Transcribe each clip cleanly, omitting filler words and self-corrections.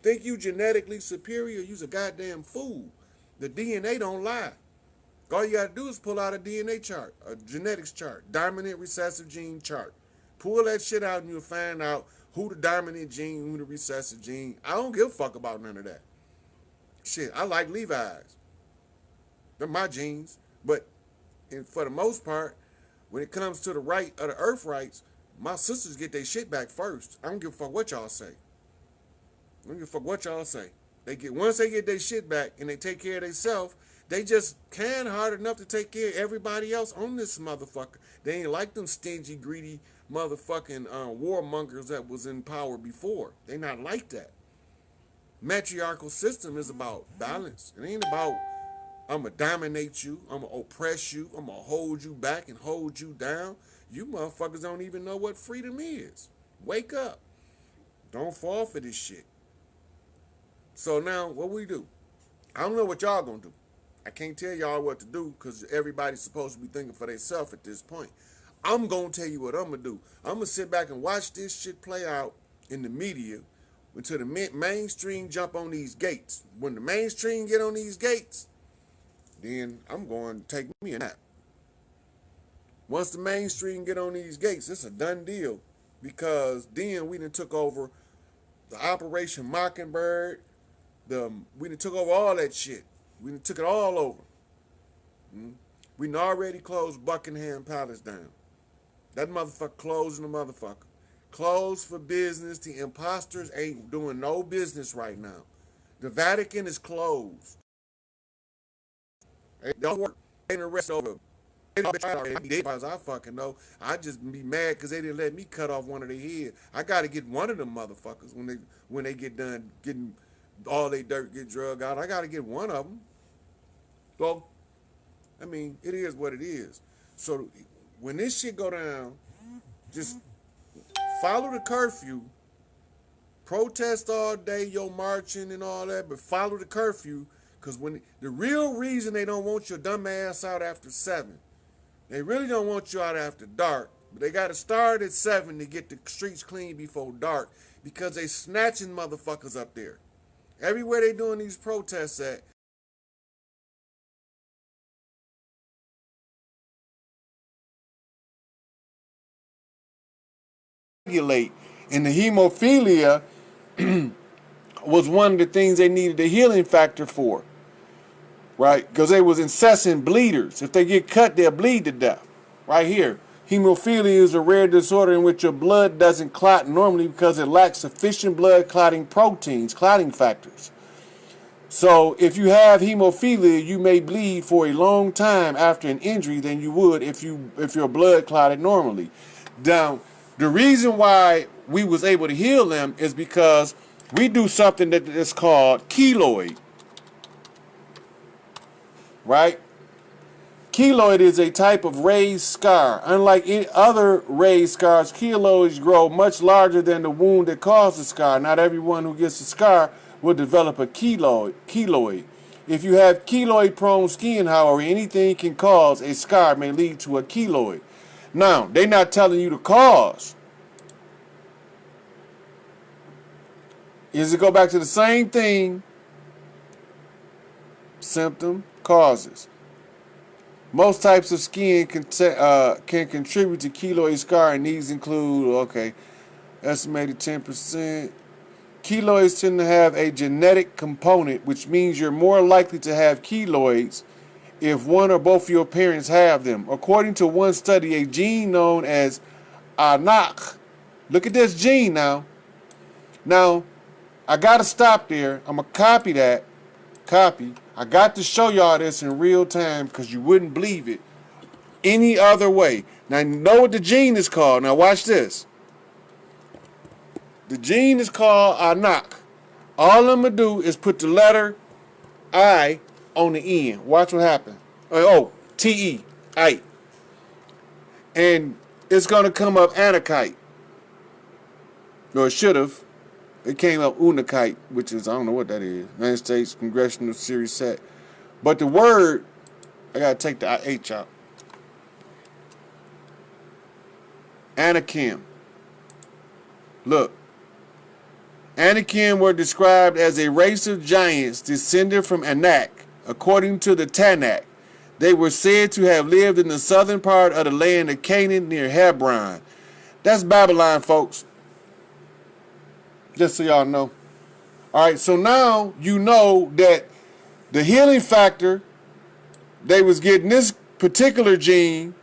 think you genetically superior, you's a goddamn fool. The DNA don't lie. All you gotta do is pull out a DNA chart, a genetics chart, dominant recessive gene chart. Pull that shit out and you'll find out who the dominant gene, who the recessive gene. I don't give a fuck about none of that. Shit, I like Levi's. They're my genes. But for the most part, when it comes to the right of the earth rights, my sisters get their shit back first. I don't give a fuck what y'all say. I don't give a fuck what y'all say. Once they get their shit back and they take care of themselves, they just can hard enough to take care of everybody else on this motherfucker. They ain't like them stingy, greedy motherfucking warmongers that was in power before. They not like that. Matriarchal system is about balance. It ain't about I'm going to dominate you, I'm going to oppress you, I'm going to hold you back and hold you down. You motherfuckers don't even know what freedom is. Wake up. Don't fall for this shit. So now, what we do? I don't know what y'all going to do. I can't tell y'all what to do because everybody's supposed to be thinking for themselves at this point. I'm going to tell you what I'm going to do. I'm going to sit back and watch this shit play out in the media until the mainstream jump on these gates. When the mainstream get on these gates, then I'm going to take me a nap. Once the mainstream get on these gates, it's a done deal because then we done took over the Operation Mockingbird. We done took over all that shit. We done took it all over. We done already closed Buckingham Palace down. That motherfucker closing the motherfucker. Closed for business. The imposters ain't doing no business right now. The Vatican is closed. They don't work. They didn't arrest over. As I fucking know. I just be mad because they didn't let me cut off one of their heads. I got to get one of them motherfuckers when they get done getting all they dirt get drug out. I got to get one of them. So, I mean, it is what it is. So when this shit go down, just follow the curfew. Protest all day, your marching and all that, but follow the curfew. Because when the real reason they don't want your dumb ass out after 7, they really don't want you out after dark. But they got to start at 7 to get the streets clean before dark because they snatching motherfuckers up there. Everywhere they doing these protests at, regulate. And the hemophilia was one of the things they needed a healing factor for, right? Because they was incessant bleeders. If they get cut, they'll bleed to death. Right here, hemophilia is a rare disorder in which your blood doesn't clot normally because it lacks sufficient blood clotting proteins, clotting factors. So if you have hemophilia, you may bleed for a long time after an injury than you would if your blood clotted normally. Now, the reason why we was able to heal them is because we do something that is called keloid, right? Keloid is a type of raised scar. Unlike any other raised scars, keloids grow much larger than the wound that caused the scar. Not everyone who gets a scar will develop a keloid. If you have keloid-prone skin, however, anything can cause a scar may lead to a keloid. Now, they're not telling you the cause. Is it go back to the same thing? Symptom, causes. Most types of skin can contribute to keloid scar, and these include, okay, estimated 10%. Keloids tend to have a genetic component, which means you're more likely to have keloids if one or both of your parents have them. According to one study, a gene known as ANAC. Look at this gene now. Now, I got to stop there. I'm going to copy that. Copy. I got to show y'all this in real time because you wouldn't believe it any other way. Now, you know what the gene is called. Now, watch this. The gene is called ANAC. All I'm going to do is put the letter I on the end. Watch what happens. Oh, T-E, I. And it's going to come up anakite. Or it should have. It came up unakite, which is, I don't know what that is. United States Congressional Series Set. But the word, I got to take the H out. Anakim. Look. Anakim were described as a race of giants descended from Anak, according to the Tanakh. They were said to have lived in the southern part of the land of Canaan near Hebron. That's Babylon, folks. Just so y'all know. All right, so now you know that the healing factor, they was getting this particular gene,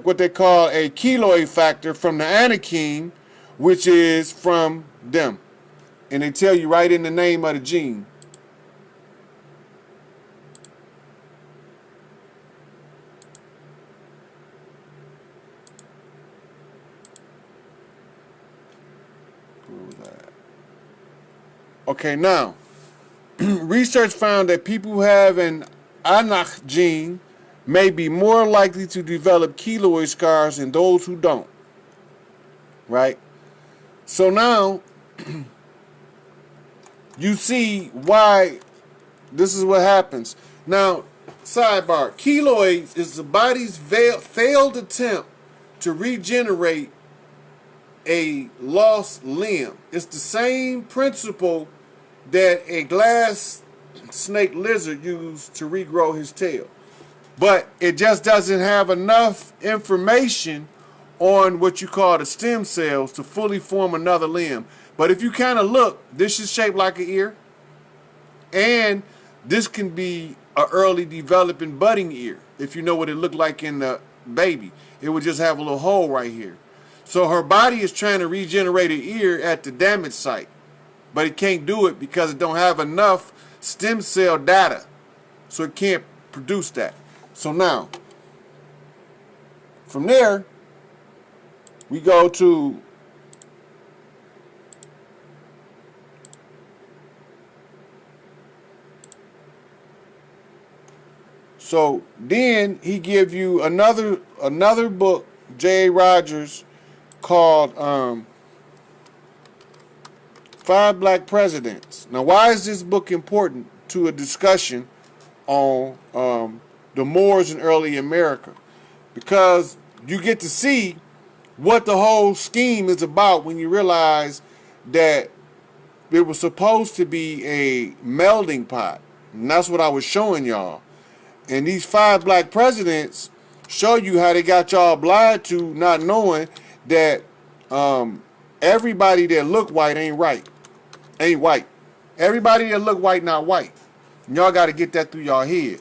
what they call a keloid factor from the Anakim, which is from them. And they tell you right in the name of the gene. Where was I at? Okay, now, research found that people who have an Anak gene may be more likely to develop keloid scars than those who don't. Right? So now, you see why this is what happens. Now, sidebar, keloids is the body's failed attempt to regenerate a lost limb. It's the same principle that a glass snake lizard used to regrow his tail. But it just doesn't have enough information on what you call the stem cells to fully form another limb. But if you kind of look, this is shaped like an ear. And this can be an early developing budding ear. If you know what it looked like in the baby. It would just have a little hole right here. So her body is trying to regenerate an ear at the damaged site. But it can't do it because it don't have enough stem cell data. So it can't produce that. So now, from there, we go to so then he give you another book, J.A. Rogers, called 5 Black Presidents. Now, why is this book important to a discussion on the Moors in early America? Because you get to see what the whole scheme is about when you realize that it was supposed to be a melding pot. And that's what I was showing y'all. And these 5 black presidents show you how they got y'all blind to not knowing that everybody that look white ain't white. Everybody that look white not white. And y'all got to get that through y'all head.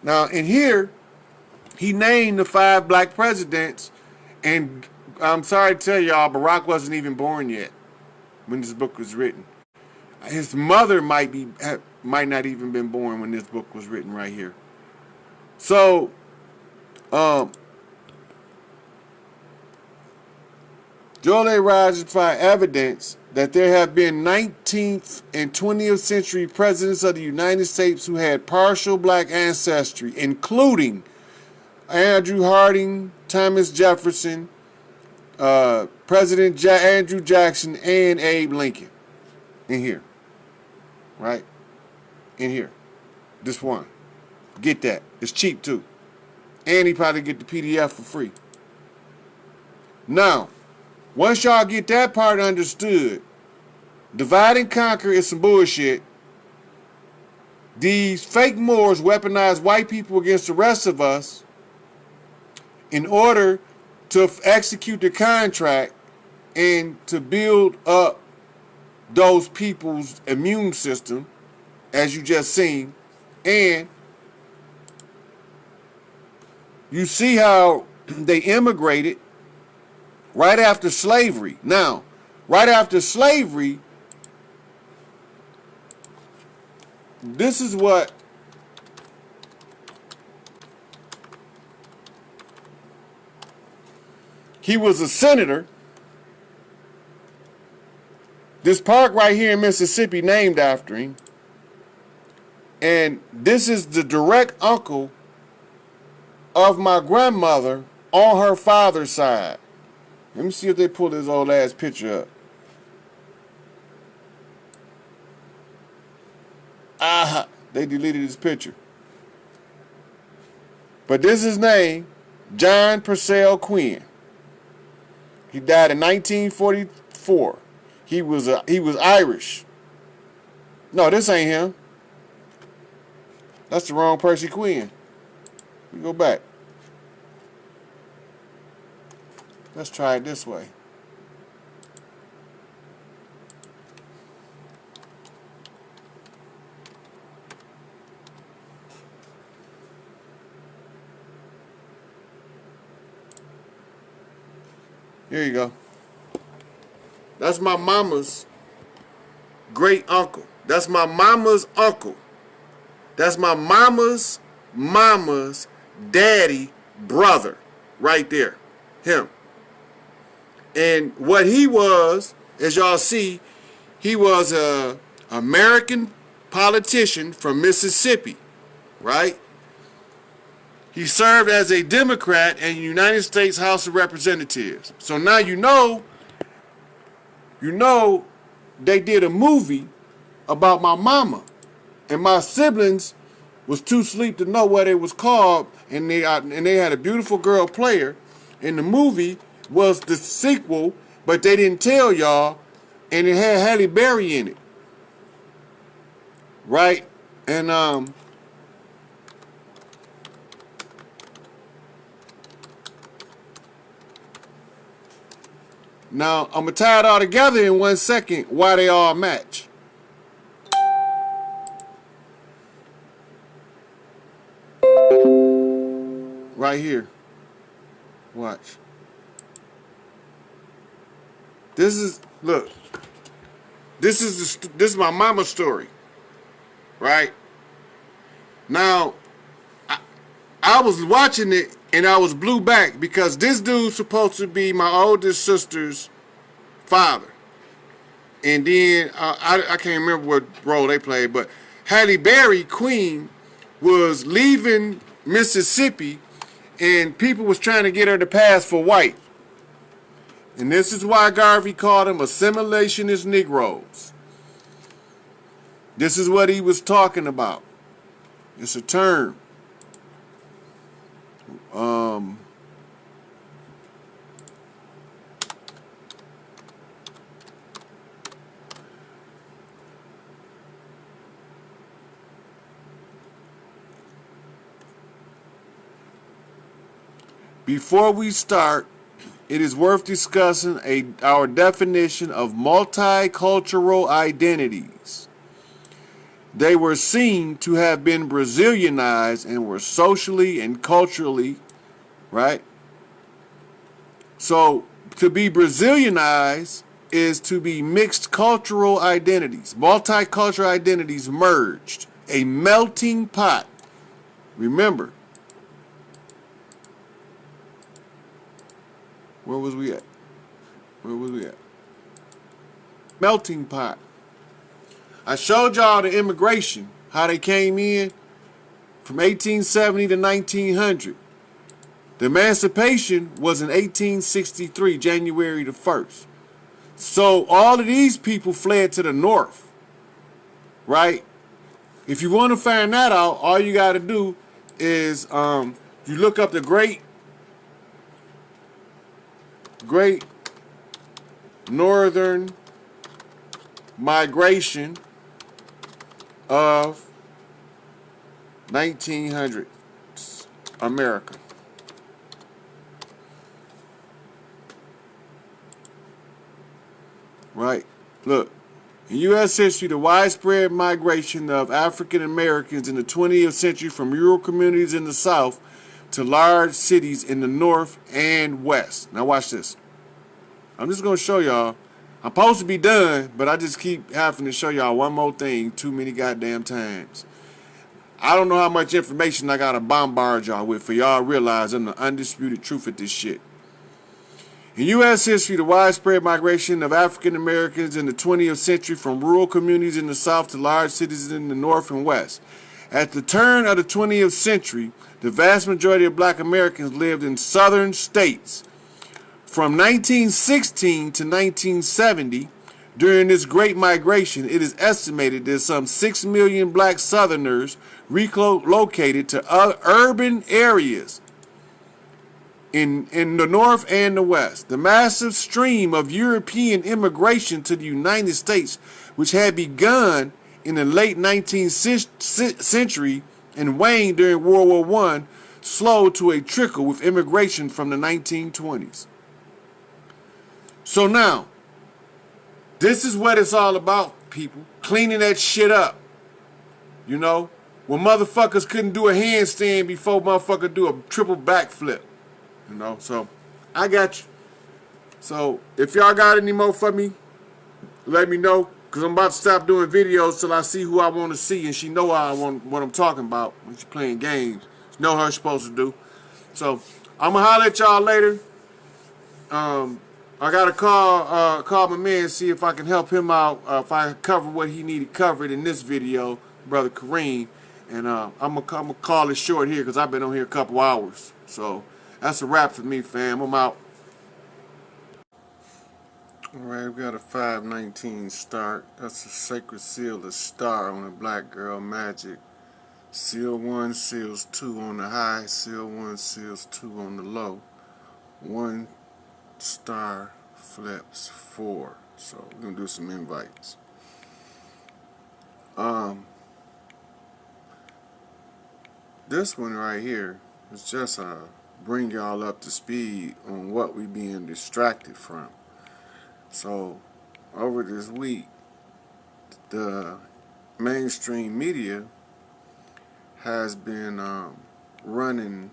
Now, in here, he named the 5 black presidents, and I'm sorry to tell y'all, Barack wasn't even born yet when this book was written. His mother might not even been born when this book was written right here. So, Joel A. Rogers find evidence that there have been 19th and 20th century presidents of the United States who had partial black ancestry, including Andrew Harding, Thomas Jefferson, President Andrew Jackson, and Abe Lincoln. In here. Right? In here. This one. Get that. It's cheap too. And he probably get the PDF for free. Now, once y'all get that part understood, divide and conquer is some bullshit. These fake Moors weaponize white people against the rest of us in order to execute the contract and to build up those people's immune system, as you just seen. And you see how they immigrated right after slavery. Now, right after slavery, this is what he was a senator. This park right here in Mississippi named after him. And this is the direct uncle of my grandmother on her father's side. Let me see if they pull this old ass picture up. Ah, they deleted his picture. But this is his name, John Purcell Quinn. He died in 1944. He was Irish. No, this ain't him. That's the wrong Percy Quinn. We go back. Let's try it this way. Here you go. That's my mama's great uncle. That's my mama's uncle. That's my mama's daddy brother right there. Him. And what he was, as y'all see, he was a American politician from Mississippi, right? He served as a Democrat in the United States House of Representatives. So now you know they did a movie about my mama. And my siblings was too asleep to know what it was called, and they had a beautiful girl player. And the movie was the sequel, but they didn't tell y'all, and it had Halle Berry in it. Right? And now I'm gonna tie it all together in 1 second why they all match. Right here. Watch. This is my mama's story. Right? Now, I was watching it and I was blew back because this dude's supposed to be my oldest sister's father. And then, I can't remember what role they played, but Halle Berry, Queen, was leaving Mississippi and people was trying to get her to pass for white. And this is why Garvey called them assimilationist Negroes. This is what he was talking about. It's a term. Before we start, it is worth discussing our definition of multicultural identities. They were seen to have been Brazilianized and were socially and culturally, right? So to be Brazilianized is to be mixed cultural identities, multicultural identities merged, a melting pot. Remember, where was we at? Where was we at? Melting pot. I showed y'all the immigration, how they came in from 1870 to 1900. The emancipation was in 1863, January the 1st. So all of these people fled to the north, right? If you want to find that out, all you got to do is you look up the Great Northern Migration of 1900s America. Right? Look, in U.S. history, the widespread migration of African Americans in the 20th century from rural communities in the South to large cities in the North and West. Now watch this. I'm just going to show y'all. I'm supposed to be done, but I just keep having to show y'all one more thing too many goddamn times. I don't know how much information I got to bombard y'all with for y'all realize I'm the undisputed truth of this shit. In U.S. history, the widespread migration of African Americans in the 20th century from rural communities in the South to large cities in the North and West. At the turn of the 20th century, the vast majority of black Americans lived in southern states. From 1916 to 1970, during this great migration, it is estimated that some 6 million black Southerners relocated to urban areas. in the North and the West. The massive stream of European immigration to the United States, which had begun in the late 19th century and waned during World War I, slowed to a trickle with immigration from the 1920s. So now, this is what it's all about, people. Cleaning that shit up. You know? When motherfuckers couldn't do a handstand before motherfucker do a triple backflip. You know? So, I got you. So, if y'all got any more for me, let me know. Because I'm about to stop doing videos till I see who I want to see. And she know what I'm talking about when she's playing games. She know what she's supposed to do. So, I'm going to holler at y'all later. I got to call my man, see if I can help him out, if I cover what he needed covered in this video, Brother Kareem. And I'm gonna call it short here because I've been on here a couple hours. So that's a wrap for me, fam. I'm out. Alright, we got a 519 start. That's a sacred seal, the star on a black girl magic. Seal 1, seals 2 on the high, seal 1, seals 2 on the low. 1 star flips 4. So we're gonna do some invites. This one right here is just bring y'all up to speed on what we being distracted from. So over this week, the mainstream media has been running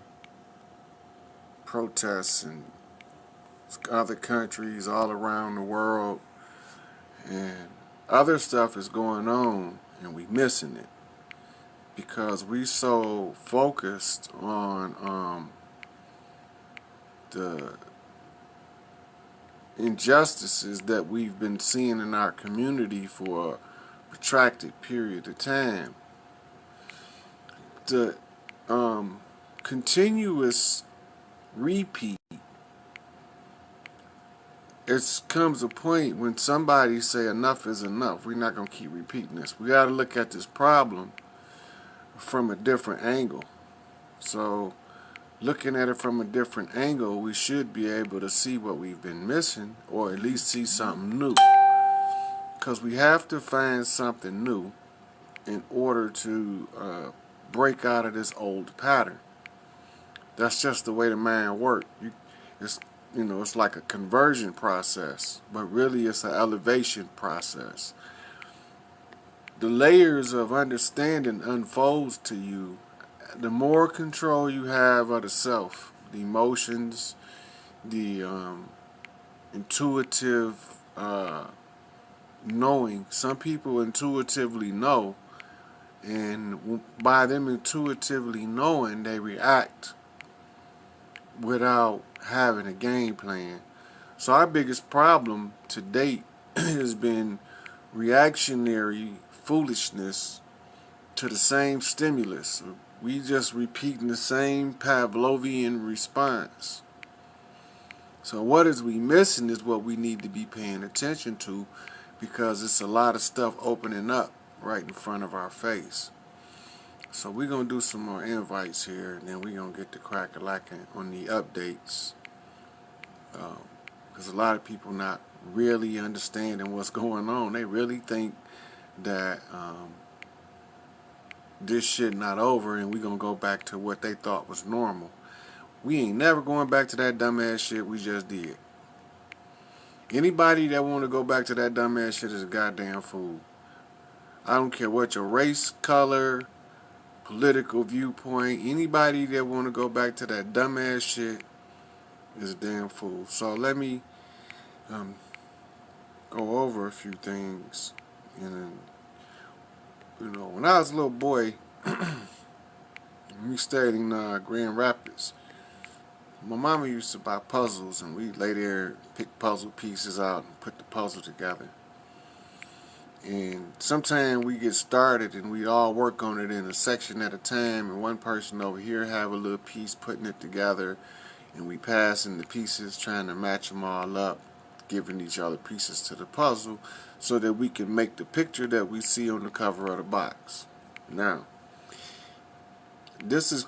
protests in other countries all around the world, and other stuff is going on and we missing it because we so focused on the injustices that we've been seeing in our community for a protracted period of time. The continuous repeat, it comes a point when somebody say enough is enough. We're not going to keep repeating this. We got to look at this problem from a different angle. So looking at it from a different angle, we should be able to see what we've been missing, or at least see something new. Because we have to find something new in order to break out of this old pattern. That's just the way the mind works. It's like a conversion process, but really it's an elevation process. The layers of understanding unfolds to you. The more control you have of the self, the emotions, the intuitive knowing. Some people intuitively know, and by them intuitively knowing, they react without having a game plan. So our biggest problem to date has been reactionary foolishness to the same stimulus. We just repeating the same Pavlovian response. So what is we missing is what we need to be paying attention to, because it's a lot of stuff opening up right in front of our face. So we're going to do some more invites here, and then we're going to get to crack-a-lacking on the updates. Because a lot of people not really understanding what's going on. They really think that this shit not over and we're going to go back to what they thought was normal. We ain't never going back to that dumbass shit we just did. Anybody that want to go back to that dumbass shit is a goddamn fool. I don't care what your race, color, political viewpoint. Anybody that want to go back to that dumbass shit is a damn fool. So let me go over a few things. And when I was a little boy, we stayed in Grand Rapids. My mama used to buy puzzles, and we'd lay there, pick puzzle pieces out, and put the puzzle together. And sometimes we get started, and we all work on it in a section at a time, and one person over here have a little piece putting it together, and we passing the pieces, trying to match them all up, giving each other pieces to the puzzle, so that we can make the picture that we see on the cover of the box. Now, this is